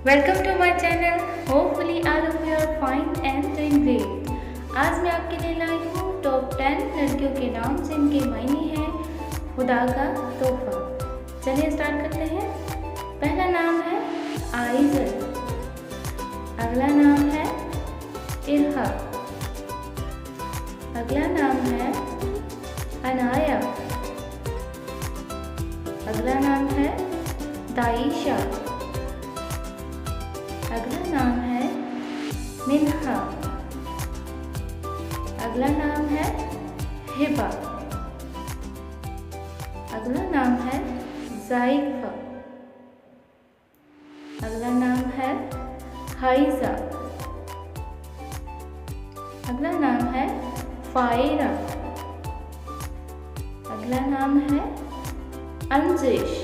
Welcome to my channel. Hopefully all of you are fine and doing great. आज मैं आपके लिए लाई हूँ टॉप 10 लड़कियों के नाम जिनके मायने हैं खुदा का तोहफा। चलिए स्टार्ट करते हैं। पहला नाम है आइज़ल, अगला नाम है इरहा, अगला नाम है अनाया, अगला नाम है दाइशा, अगला नाम है मिन्हा, अगला नाम है हिबा, अगला नाम है ज़ाइफ़ा, अगला नाम है हाइज़ा, अगला नाम है फ़ायरा, अगला नाम है अंजिश,